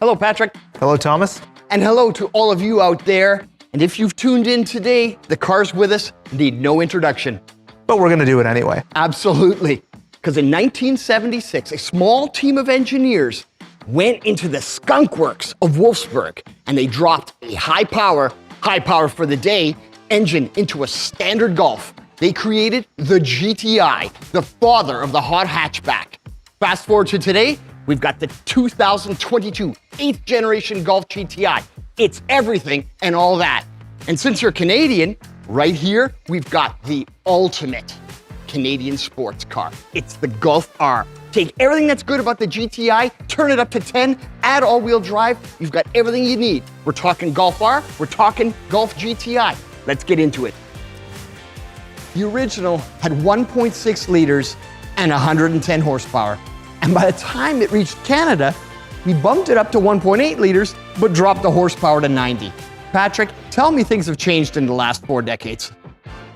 Hello, Patrick. Hello, Thomas. And hello to all of you out there. And if you've tuned in today, the cars with us need no introduction. But we're going to do it anyway. Absolutely. Because in 1976, a small team of engineers went into the skunk works of Wolfsburg and they dropped a high power for the day, engine into a standard Golf. They created the GTI, the father of the hot hatchback. Fast forward to today, we've got the 2022 8th generation Golf GTI. It's everything and all that. And since you're Canadian, right here, we've got the ultimate Canadian sports car. It's the Golf R. Take everything that's good about the GTI, turn it up to 10, add all-wheel drive, you've got everything you need. We're talking Golf R, we're talking Golf GTI. Let's get into it. The original had 1.6 liters and 110 horsepower. And by the time it reached Canada, we bumped it up to 1.8 liters, but dropped the horsepower to 90. Patrick, tell me things have changed in the last 4 decades.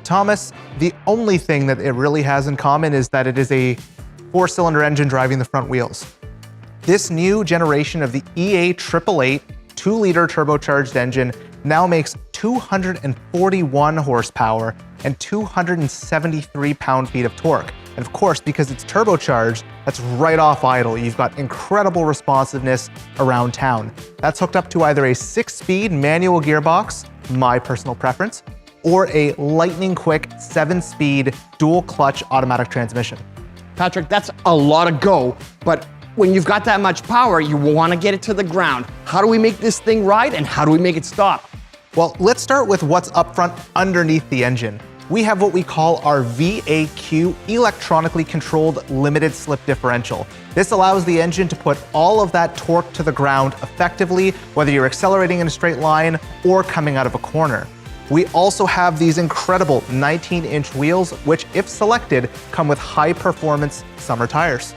Thomas, the only thing that it really has in common is that it is a 4-cylinder engine driving the front wheels. This new generation of the EA 888 2-liter turbocharged engine now makes 241 horsepower and 273 pound-feet of torque. And of course, because it's turbocharged, that's right off idle. You've got incredible responsiveness around town. That's hooked up to either a 6-speed manual gearbox, my personal preference, or a lightning-quick 7-speed dual-clutch automatic transmission. Patrick, that's a lot of go, but when you've got that much power, you want to get it to the ground. How do we make this thing ride and how do we make it stop? Well, let's start with what's up front underneath the engine. We have what we call our VAQ electronically controlled limited slip differential. This allows the engine to put all of that torque to the ground effectively, whether you're accelerating in a straight line or coming out of a corner. We also have these incredible 19-inch wheels, which, if selected, come with high-performance summer tires.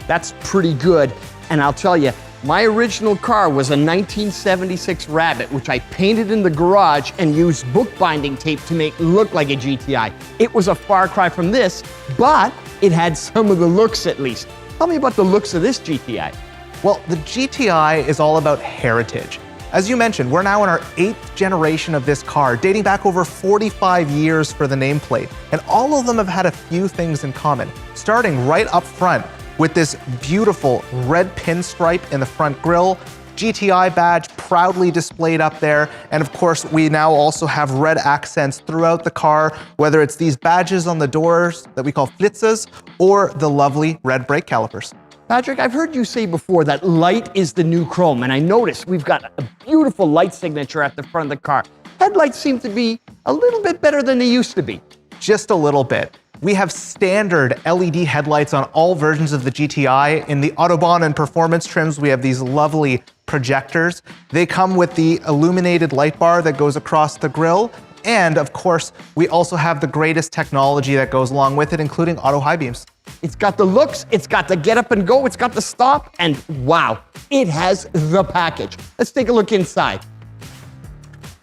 That's pretty good. And I'll tell you, my original car was a 1976 Rabbit, which I painted in the garage and used bookbinding tape to make look like a GTI. It was a far cry from this, but it had some of the looks at least. Tell me about the looks of this GTI. Well, the GTI is all about heritage. As you mentioned, we're now in our 8th generation of this car, dating back over 45 years for the nameplate. And all of them have had a few things in common, starting right up front with this beautiful red pinstripe in the front grille, GTI badge proudly displayed up there. And of course, we now also have red accents throughout the car, whether it's these badges on the doors that we call flitzes or the lovely red brake calipers. Patrick, I've heard you say before that light is the new chrome, and I noticed we've got a beautiful light signature at the front of the car. Headlights seem to be a little bit better than they used to be. Just a little bit. We have standard LED headlights on all versions of the GTI. In the Autobahn and Performance trims, we have these lovely projectors. They come with the illuminated light bar that goes across the grille. And of course, we also have the greatest technology that goes along with it, including auto high beams. It's got the looks, it's got the get up and go, it's got the stop, and wow, it has the package. Let's take a look inside.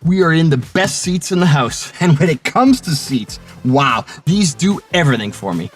We are in the best seats in the house, and when it comes to seats, wow, these do everything for me.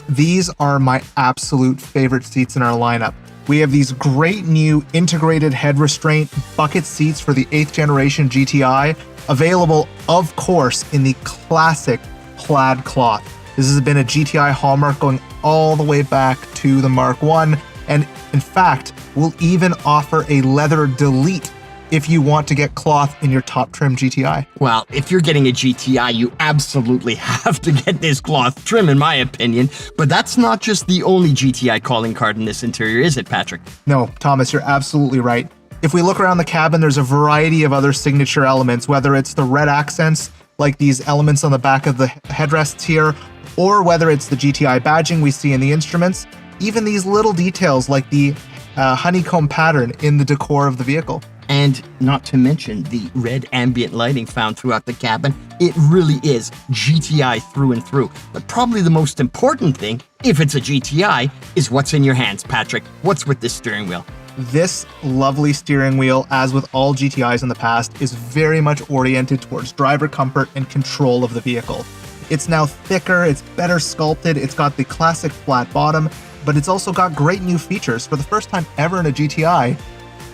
These are my absolute favorite seats in our lineup. We have these great new integrated head restraint bucket seats for the 8th generation GTI, available, of course, in the classic plaid cloth. This has been a GTI hallmark going all the way back to the Mark I, and in fact, we'll even offer a leather delete if you want to get cloth in your top trim GTI. Well, if you're getting a GTI, you absolutely have to get this cloth trim, in my opinion. But that's not just the only GTI calling card in this interior, is it, Patrick? No, Thomas, you're absolutely right. If we look around the cabin, there's a variety of other signature elements, whether it's the red accents, like these elements on the back of the headrests here, or whether it's the GTI badging we see in the instruments, even these little details like the honeycomb pattern in the decor of the vehicle. And not to mention the red ambient lighting found throughout the cabin. It really is GTI through and through. But probably the most important thing, if it's a GTI, is what's in your hands, Patrick. What's with this steering wheel? This lovely steering wheel, as with all GTIs in the past, is very much oriented towards driver comfort and control of the vehicle. It's now thicker, it's better sculpted, it's got the classic flat bottom, but it's also got great new features. For the first time ever in a GTI,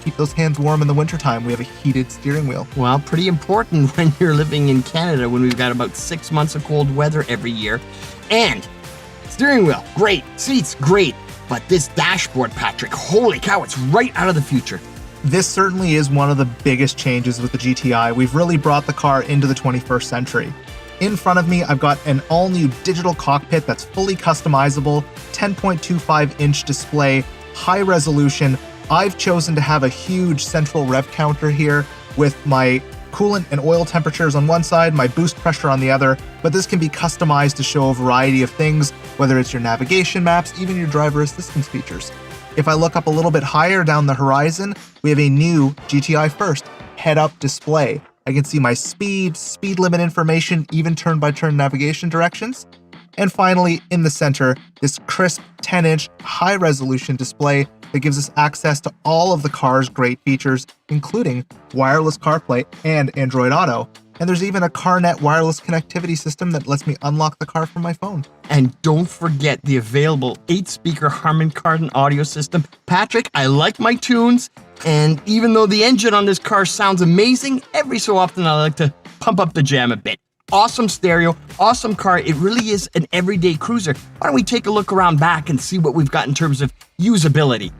keep those hands warm in the wintertime. We have a heated steering wheel. Well, pretty important when you're living in Canada when we've got about 6 months of cold weather every year. And steering wheel, great. Seats, great. But this dashboard, Patrick, holy cow, it's right out of the future. This certainly is one of the biggest changes with the GTI. We've really brought the car into the 21st century. In front of me, I've got an all-new digital cockpit that's fully customizable, 10.25-inch display, high resolution. I've chosen to have a huge central rev counter here with my coolant and oil temperatures on one side, my boost pressure on the other, but this can be customized to show a variety of things, whether it's your navigation maps, even your driver assistance features. If I look up a little bit higher down the horizon, we have a new GTI First head-up display. I can see my speed limit information, even turn-by-turn navigation directions. And finally, in the center, this crisp 10-inch high-resolution display that gives us access to all of the car's great features, including wireless CarPlay and Android Auto. And there's even a CarNet wireless connectivity system that lets me unlock the car from my phone. And don't forget the available 8-speaker Harman Kardon audio system. Patrick, I like my tunes, and even though the engine on this car sounds amazing, every so often I like to pump up the jam a bit. Awesome stereo, awesome car. It really is an everyday cruiser. Why don't we take a look around back and see what we've got in terms of usability?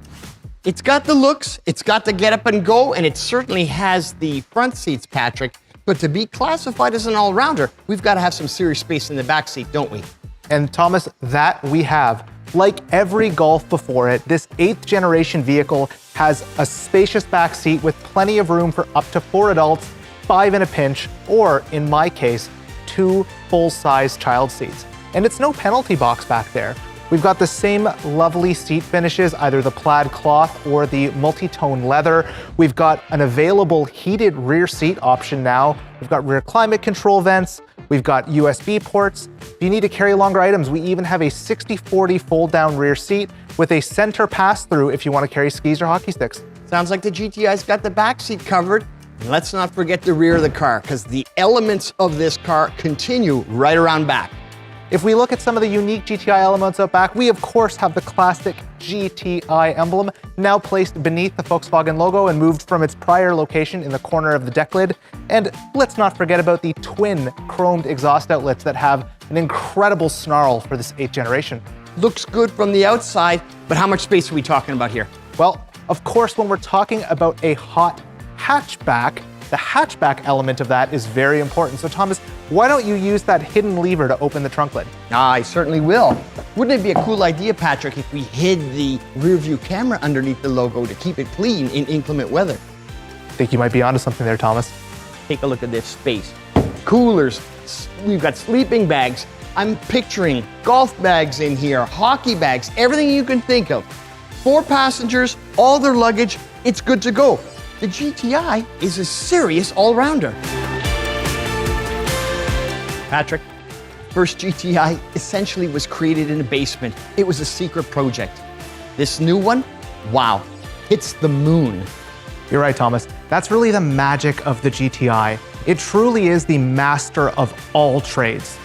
It's got the looks, it's got the get up and go, and it certainly has the front seats, Patrick. But to be classified as an all-rounder, we've got to have some serious space in the back seat, don't we? And Thomas, that we have. Like every Golf before it, this 8th generation vehicle has a spacious back seat with plenty of room for up to 4 adults, 5 in a pinch, or in my case, 2 full-size child seats. And it's no penalty box back there. We've got the same lovely seat finishes, either the plaid cloth or the multi-tone leather. We've got an available heated rear seat option now. We've got rear climate control vents. We've got USB ports. If you need to carry longer items, we even have a 60/40 fold-down rear seat with a center pass-through if you want to carry skis or hockey sticks. Sounds like the GTI's got the back seat covered. And let's not forget the rear of the car, because the elements of this car continue right around back. If we look at some of the unique GTI elements out back, we of course have the classic GTI emblem, now placed beneath the Volkswagen logo and moved from its prior location in the corner of the deck lid. And let's not forget about the twin chromed exhaust outlets that have an incredible snarl for this 8th generation. Looks good from the outside, but how much space are we talking about here? Well, of course, when we're talking about a hot hatchback, the hatchback element of that is very important. So Thomas, why don't you use that hidden lever to open the trunk lid? I certainly will. Wouldn't it be a cool idea, Patrick, if we hid the rear view camera underneath the logo to keep it clean in inclement weather? I think you might be onto something there, Thomas. Take a look at this space. Coolers, we've got sleeping bags. I'm picturing golf bags in here, hockey bags, everything you can think of. 4 passengers, all their luggage, it's good to go. The GTI is a serious all-rounder. Patrick, first GTI essentially was created in a basement. It was a secret project. This new one, wow, hits the moon. You're right, Thomas. That's really the magic of the GTI. It truly is the master of all trades.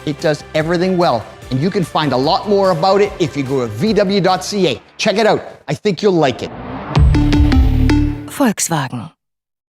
It does everything well, and you can find a lot more about it if you go to vw.ca. Check it out. I think you'll like it. Volkswagen.